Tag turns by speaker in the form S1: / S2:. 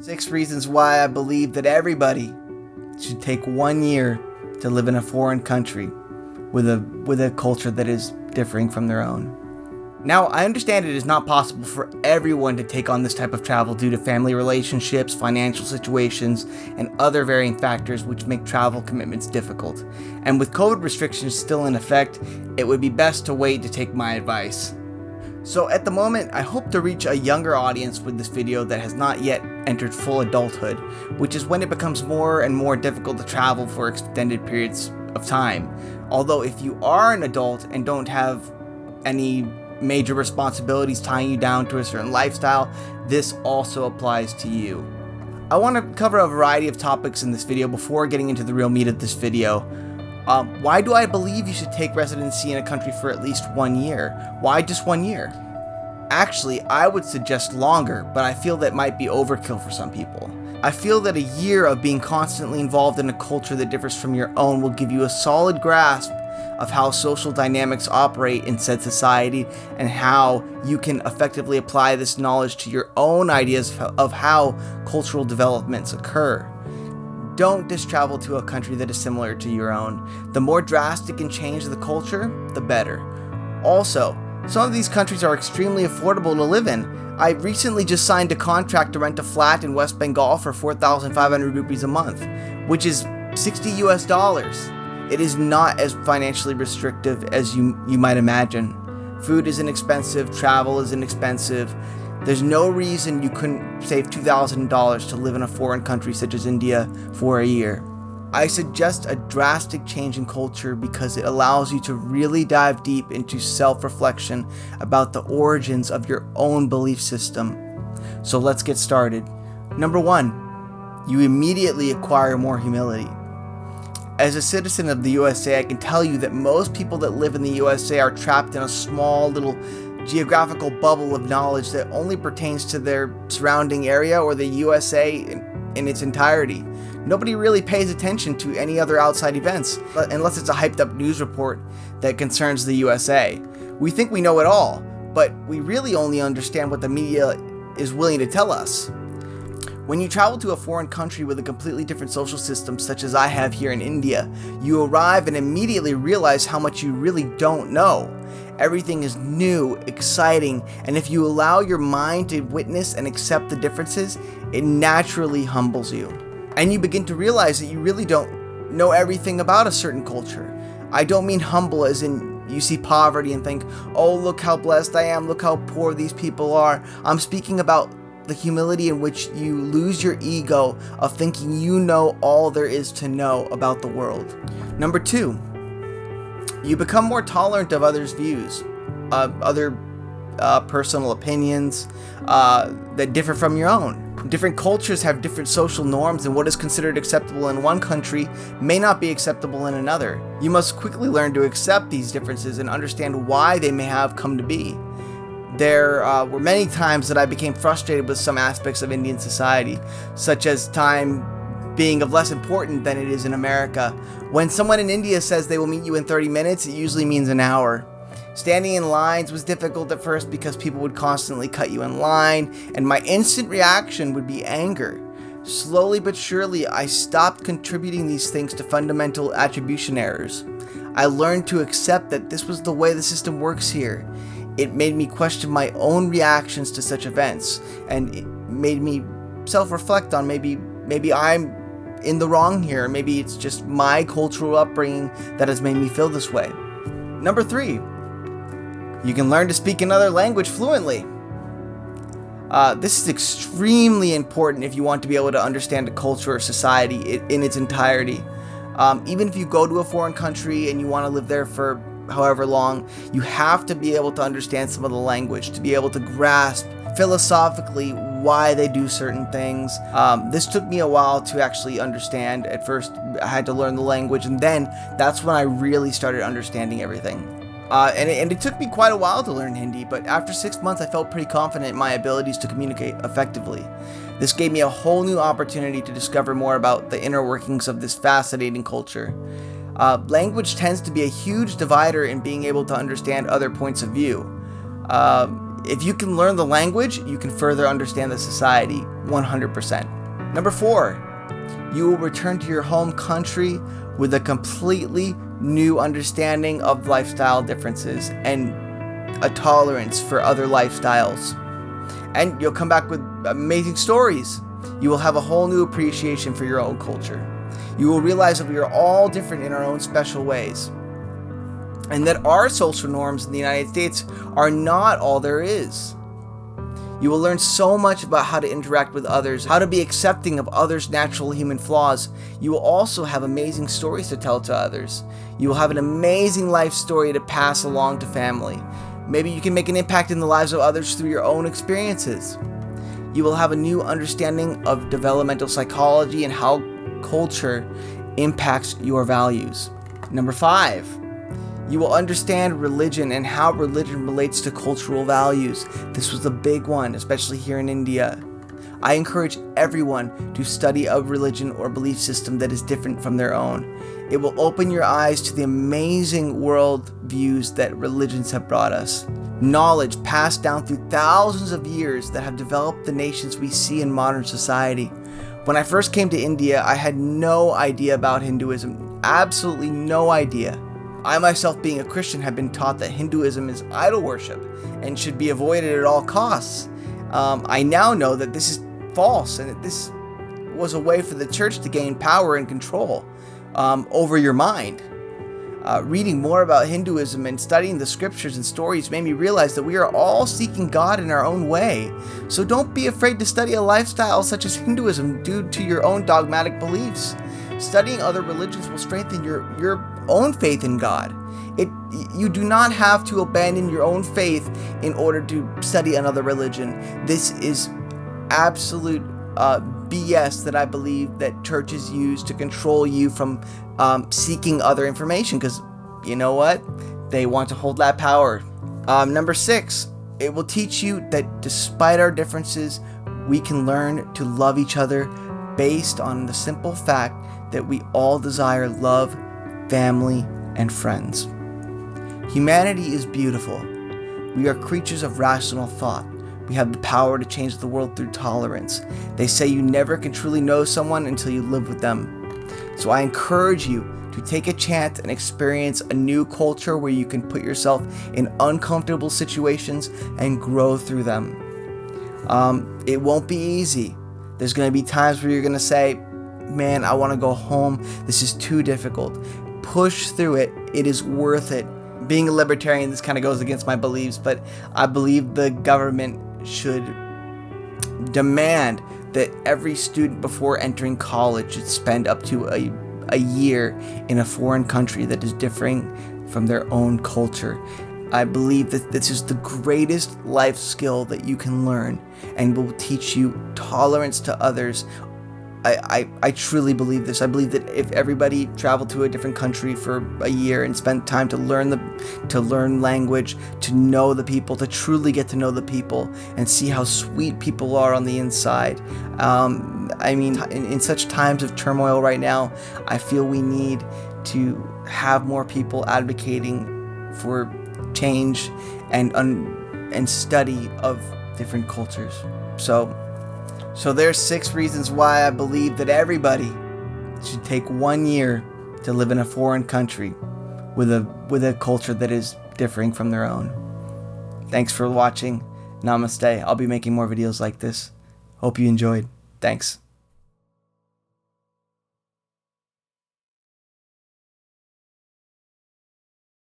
S1: 6 reasons why I believe that everybody should take 1 year to live in a foreign country with a culture that is differing from their own. Now, I understand it is not possible for everyone to take on this type of travel due to family relationships, financial situations, and other varying factors which make travel commitments difficult. And with COVID restrictions still in effect, it would be best to wait to take my advice. So at the moment, I hope to reach a younger audience with this video that has not yet entered full adulthood, which is when it becomes more and more difficult to travel for extended periods of time. Although if you are an adult and don't have any major responsibilities tying you down to a certain lifestyle, this also applies to you. I want to cover a variety of topics in this video before getting into the real meat of this video. Why do I believe you should take residency in a country for at least 1 year? Why just 1 year? Actually, I would suggest longer, but I feel that might be overkill for some people. I feel that a year of being constantly involved in a culture that differs from your own will give you a solid grasp of how social dynamics operate in said society and how you can effectively apply this knowledge to your own ideas of how cultural developments occur. Don't just travel to a country that is similar to your own. The more drastic and change the culture, the better. Also, some of these countries are extremely affordable to live in. I recently just signed a contract to rent a flat in West Bengal for 4,500 rupees a month, which is $60 US. It is not as financially restrictive as you might imagine. Food is inexpensive, travel is inexpensive. There's no reason you couldn't save $2,000 to live in a foreign country such as India for a year. I suggest a drastic change in culture because it allows you to really dive deep into self-reflection about the origins of your own belief system. So let's get started. Number 1, you immediately acquire more humility. As a citizen of the USA, I can tell you that most people that live in the USA are trapped in a small little geographical bubble of knowledge that only pertains to their surrounding area or the USA in its entirety. Nobody really pays attention to any other outside events, unless it's a hyped up news report that concerns the USA. We think we know it all, but we really only understand what the media is willing to tell us. When you travel to a foreign country with a completely different social system, such as I have here in India, you arrive and immediately realize how much you really don't know. Everything is new, exciting, and if you allow your mind to witness and accept the differences, it naturally humbles you. And you begin to realize that you really don't know everything about a certain culture. I don't mean humble as in you see poverty and think, oh, look how blessed I am, look how poor these people are. I'm speaking about the humility in which you lose your ego of thinking you know all there is to know about the world. Number 2, you become more tolerant of others' views, other personal opinions that differ from your own. Different cultures have different social norms, and what is considered acceptable in one country may not be acceptable in another. You must quickly learn to accept these differences and understand why they may have come to be. There were many times that I became frustrated with some aspects of Indian society, such as time being of less importance than it is in America. When someone in India says they will meet you in 30 minutes, it usually means an hour. Standing in lines was difficult at first because people would constantly cut you in line, and my instant reaction would be anger. Slowly but surely, I stopped contributing these things to fundamental attribution errors. I learned to accept that this was the way the system works here. It made me question my own reactions to such events, and it made me self-reflect on maybe I'm in the wrong here. Maybe it's just my cultural upbringing that has made me feel this way. Number 3, you can learn to speak another language fluently. This is extremely important if you want to be able to understand a culture or society in its entirety. Even if you go to a foreign country and you want to live there for however long, you have to be able to understand some of the language, to be able to grasp philosophically why they do certain things. This took me a while to actually understand. At first, I had to learn the language, and then that's when I really started understanding everything. And it took me quite a while to learn Hindi, but after 6 months, I felt pretty confident in my abilities to communicate effectively. This gave me a whole new opportunity to discover more about the inner workings of this fascinating culture. Language tends to be a huge divider in being able to understand other points of view. If you can learn the language, you can further understand the society 100%. Number 4, you will return to your home country with a completely new understanding of lifestyle differences and a tolerance for other lifestyles. And you'll come back with amazing stories. You will have a whole new appreciation for your own culture. You will realize that we are all different in our own special ways, and that our social norms in the United States are not all there is. You will learn so much about how to interact with others, how to be accepting of others' natural human flaws. You will also have amazing stories to tell to others. You will have an amazing life story to pass along to family. Maybe you can make an impact in the lives of others through your own experiences. You will have a new understanding of developmental psychology and how culture impacts your values. Number 5, you will understand religion and how religion relates to cultural values. This was a big one, especially here in India. I encourage everyone to study a religion or belief system that is different from their own. It will open your eyes to the amazing world views that religions have brought us. Knowledge passed down through thousands of years that have developed the nations we see in modern society. When I first came to India, I had no idea about Hinduism, absolutely no idea. I myself, being a Christian, have been taught that Hinduism is idol worship and should be avoided at all costs. I now know that this is false, and that this was a way for the church to gain power and control over your mind. Reading more about Hinduism and studying the scriptures and stories made me realize that we are all seeking God in our own way. So don't be afraid to study a lifestyle such as Hinduism due to your own dogmatic beliefs. Studying other religions will strengthen your own faith in God. You do not have to abandon your own faith in order to study another religion. This is absolute BS that I believe that churches use to control you from seeking other information, because you know what? They want to hold that power. Number 6, it will teach you that despite our differences, we can learn to love each other based on the simple fact that we all desire love, family, and friends. Humanity is beautiful. We are creatures of rational thought. We have the power to change the world through tolerance. They say you never can truly know someone until you live with them. So I encourage you to take a chance and experience a new culture where you can put yourself in uncomfortable situations and grow through them. It won't be easy. There's going to be times where you're going to say, man, I want to go home. This is too difficult. Push through it. It is worth it. Being a libertarian, this kind of goes against my beliefs, but I believe the government should demand that every student before entering college should spend up to a year in a foreign country that is differing from their own culture. I believe that this is the greatest life skill that you can learn and will teach you tolerance to others. I truly believe this. I believe that if everybody traveled to a different country for a year and spent time to learn language, to know the people, to truly get to know the people and see how sweet people are on the inside. In such times of turmoil right now, I feel we need to have more people advocating for change and study of different cultures. So there's 6 reasons why I believe that everybody should take 1 year to live in a foreign country with a culture that is differing from their own. Thanks for watching. Namaste. I'll be making more videos like this. Hope you enjoyed. Thanks.